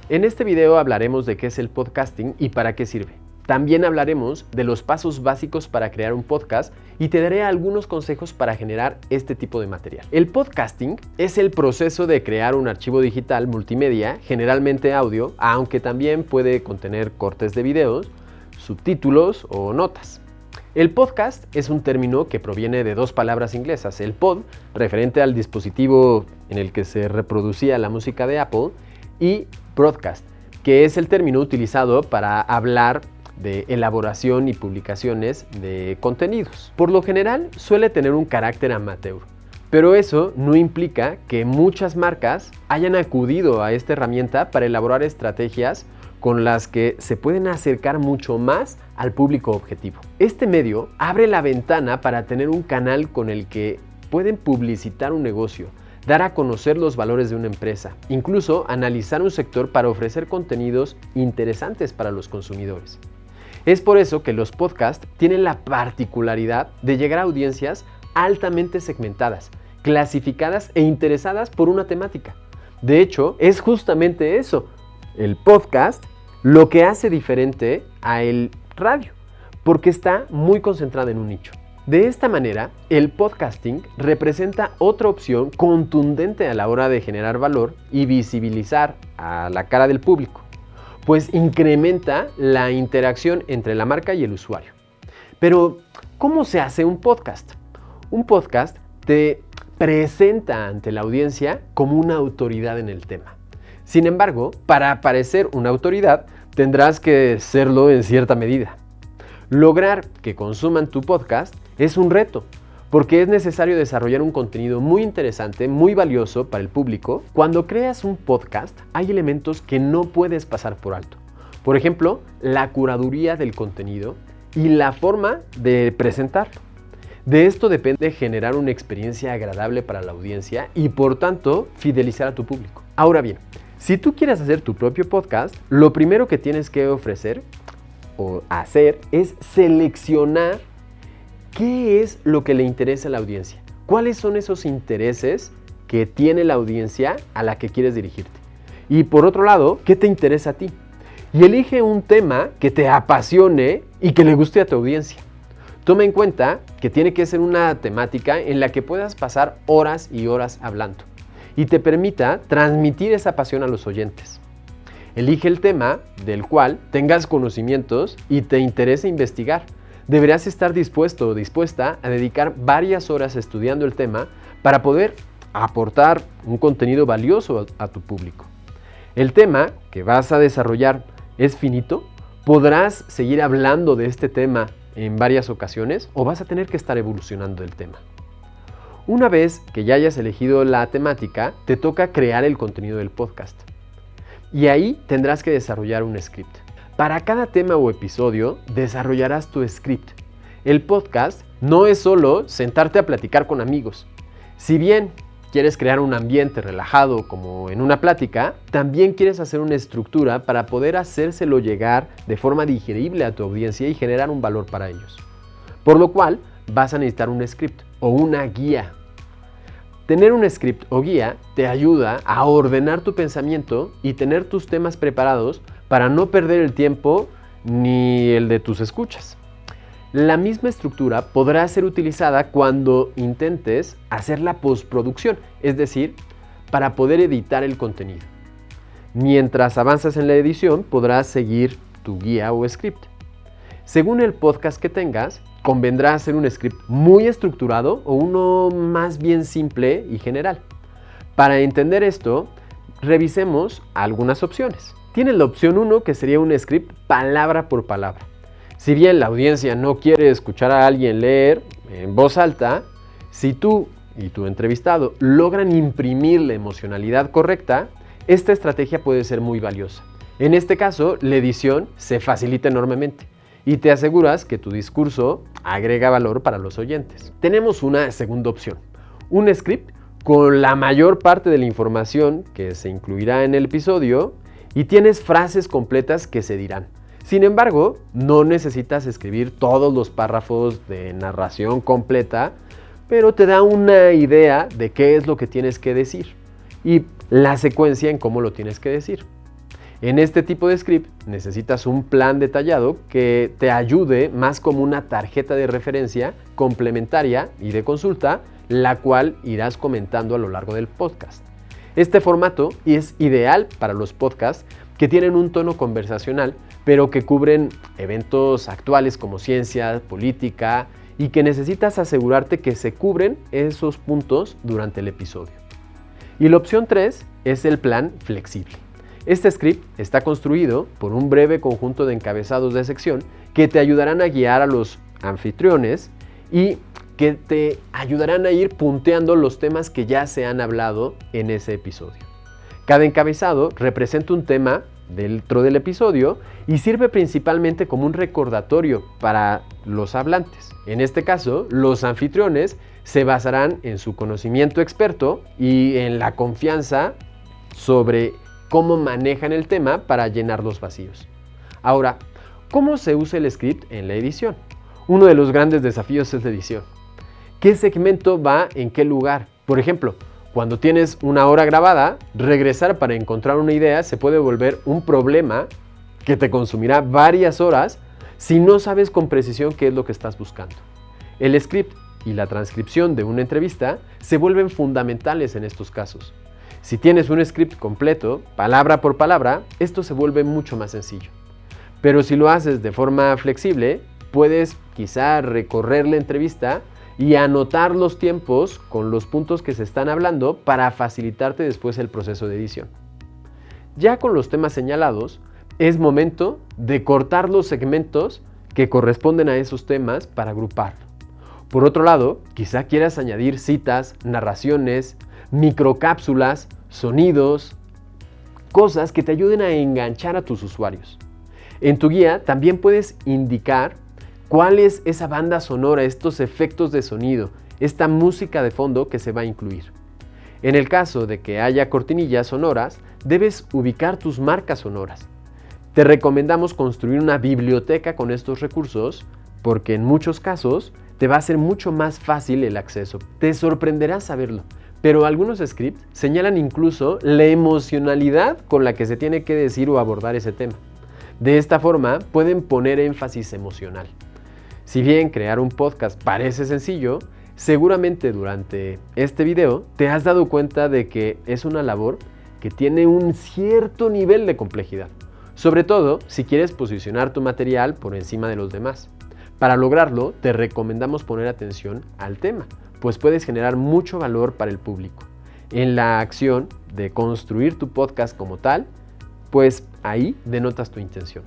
En este video hablaremos de qué es el podcasting y para qué sirve. También hablaremos de los pasos básicos para crear un podcast y te daré algunos consejos para generar este tipo de material. El podcasting es el proceso de crear un archivo digital multimedia, generalmente audio, aunque también puede contener cortes de videos, subtítulos o notas. El podcast es un término que proviene de dos palabras inglesas, el pod, referente al dispositivo en el que se reproducía la música de Apple, y broadcast, que es el término utilizado para hablar de elaboración y publicaciones de contenidos. Por lo general suele tener un carácter amateur, pero eso no implica que muchas marcas hayan acudido a esta herramienta para elaborar estrategias con las que se pueden acercar mucho más al público objetivo. Este medio abre la ventana para tener un canal con el que pueden publicitar un negocio, dar a conocer los valores de una empresa, incluso analizar un sector para ofrecer contenidos interesantes para los consumidores. Es por eso que los podcasts tienen la particularidad de llegar a audiencias altamente segmentadas, clasificadas e interesadas por una temática. De hecho, es justamente eso, el podcast, lo que hace diferente a el radio, porque está muy concentrado en un nicho. De esta manera, el podcasting representa otra opción contundente a la hora de generar valor y visibilizar a la cara del público, pues incrementa la interacción entre la marca y el usuario. Pero, ¿cómo se hace un podcast? Un podcast te presenta ante la audiencia como una autoridad en el tema. Sin embargo, para parecer una autoridad, tendrás que serlo en cierta medida. Lograr que consuman tu podcast es un reto, porque es necesario desarrollar un contenido muy interesante, muy valioso para el público. Cuando creas un podcast, hay elementos que no puedes pasar por alto. Por ejemplo, la curaduría del contenido y la forma de presentarlo. De esto depende generar una experiencia agradable para la audiencia y, por tanto, fidelizar a tu público. Ahora bien, si tú quieres hacer tu propio podcast, lo primero que tienes que ofrecer o hacer es seleccionar qué es lo que le interesa a la audiencia. ¿Cuáles son esos intereses que tiene la audiencia a la que quieres dirigirte? Y por otro lado, ¿qué te interesa a ti? Y elige un tema que te apasione y que le guste a tu audiencia. Toma en cuenta que tiene que ser una temática en la que puedas pasar horas y horas hablando y te permita transmitir esa pasión a los oyentes. Elige el tema del cual tengas conocimientos y te interese investigar. Deberás estar dispuesto o dispuesta a dedicar varias horas estudiando el tema para poder aportar un contenido valioso a tu público. El tema que vas a desarrollar es finito. ¿Podrás seguir hablando de este tema en varias ocasiones o vas a tener que estar evolucionando el tema? Una vez que ya hayas elegido la temática, te toca crear el contenido del podcast. Y ahí tendrás que desarrollar un script. Para cada tema o episodio, desarrollarás tu script. El podcast no es solo sentarte a platicar con amigos. Si bien quieres crear un ambiente relajado como en una plática, también quieres hacer una estructura para poder hacérselo llegar de forma digerible a tu audiencia y generar un valor para ellos. Por lo cual, vas a necesitar un script o una guía. Tener un script o guía te ayuda a ordenar tu pensamiento y tener tus temas preparados para no perder el tiempo ni el de tus escuchas. La misma estructura podrá ser utilizada cuando intentes hacer la postproducción, es decir, para poder editar el contenido. Mientras avanzas en la edición, podrás seguir tu guía o script. Según el podcast que tengas, convendrá hacer un script muy estructurado o uno más bien simple y general. Para entender esto, revisemos algunas opciones. Tienes la opción 1, que sería un script palabra por palabra. Si bien la audiencia no quiere escuchar a alguien leer en voz alta, si tú y tu entrevistado logran imprimir la emocionalidad correcta, esta estrategia puede ser muy valiosa. En este caso, la edición se facilita enormemente y te aseguras que tu discurso agrega valor para los oyentes. Tenemos una segunda opción, un script con la mayor parte de la información que se incluirá en el episodio y tienes frases completas que se dirán. Sin embargo, no necesitas escribir todos los párrafos de narración completa, pero te da una idea de qué es lo que tienes que decir y la secuencia en cómo lo tienes que decir. En este tipo de script necesitas un plan detallado que te ayude más como una tarjeta de referencia complementaria y de consulta, la cual irás comentando a lo largo del podcast. Este formato es ideal para los podcasts que tienen un tono conversacional, pero que cubren eventos actuales como ciencia, política, y que necesitas asegurarte que se cubren esos puntos durante el episodio. Y la opción 3 es el plan flexible. Este script está construido por un breve conjunto de encabezados de sección que te ayudarán a guiar a los anfitriones y que te ayudarán a ir punteando los temas que ya se han hablado en ese episodio. Cada encabezado representa un tema dentro del episodio y sirve principalmente como un recordatorio para los hablantes. En este caso, los anfitriones se basarán en su conocimiento experto y en la confianza sobre cómo manejan el tema para llenar los vacíos. Ahora, ¿cómo se usa el script en la edición? Uno de los grandes desafíos es la edición. ¿Qué segmento va en qué lugar? Por ejemplo, cuando tienes una hora grabada, regresar para encontrar una idea se puede volver un problema que te consumirá varias horas si no sabes con precisión qué es lo que estás buscando. El script y la transcripción de una entrevista se vuelven fundamentales en estos casos. Si tienes un script completo, palabra por palabra, esto se vuelve mucho más sencillo. Pero si lo haces de forma flexible, puedes quizá recorrer la entrevista y anotar los tiempos con los puntos que se están hablando para facilitarte después el proceso de edición. Ya con los temas señalados, es momento de cortar los segmentos que corresponden a esos temas para agruparlo. Por otro lado, quizá quieras añadir citas, narraciones, microcápsulas, sonidos, cosas que te ayuden a enganchar a tus usuarios. En tu guía también puedes indicar cuál es esa banda sonora, estos efectos de sonido, esta música de fondo que se va a incluir. En el caso de que haya cortinillas sonoras, debes ubicar tus marcas sonoras. Te recomendamos construir una biblioteca con estos recursos porque en muchos casos te va a ser mucho más fácil el acceso. Te sorprenderá saberlo, pero algunos scripts señalan incluso la emocionalidad con la que se tiene que decir o abordar ese tema. De esta forma pueden poner énfasis emocional. Si bien crear un podcast parece sencillo, seguramente durante este video te has dado cuenta de que es una labor que tiene un cierto nivel de complejidad, sobre todo si quieres posicionar tu material por encima de los demás. Para lograrlo, te recomendamos poner atención al tema, pues puedes generar mucho valor para el público. En la acción de construir tu podcast como tal, pues ahí denotas tu intención.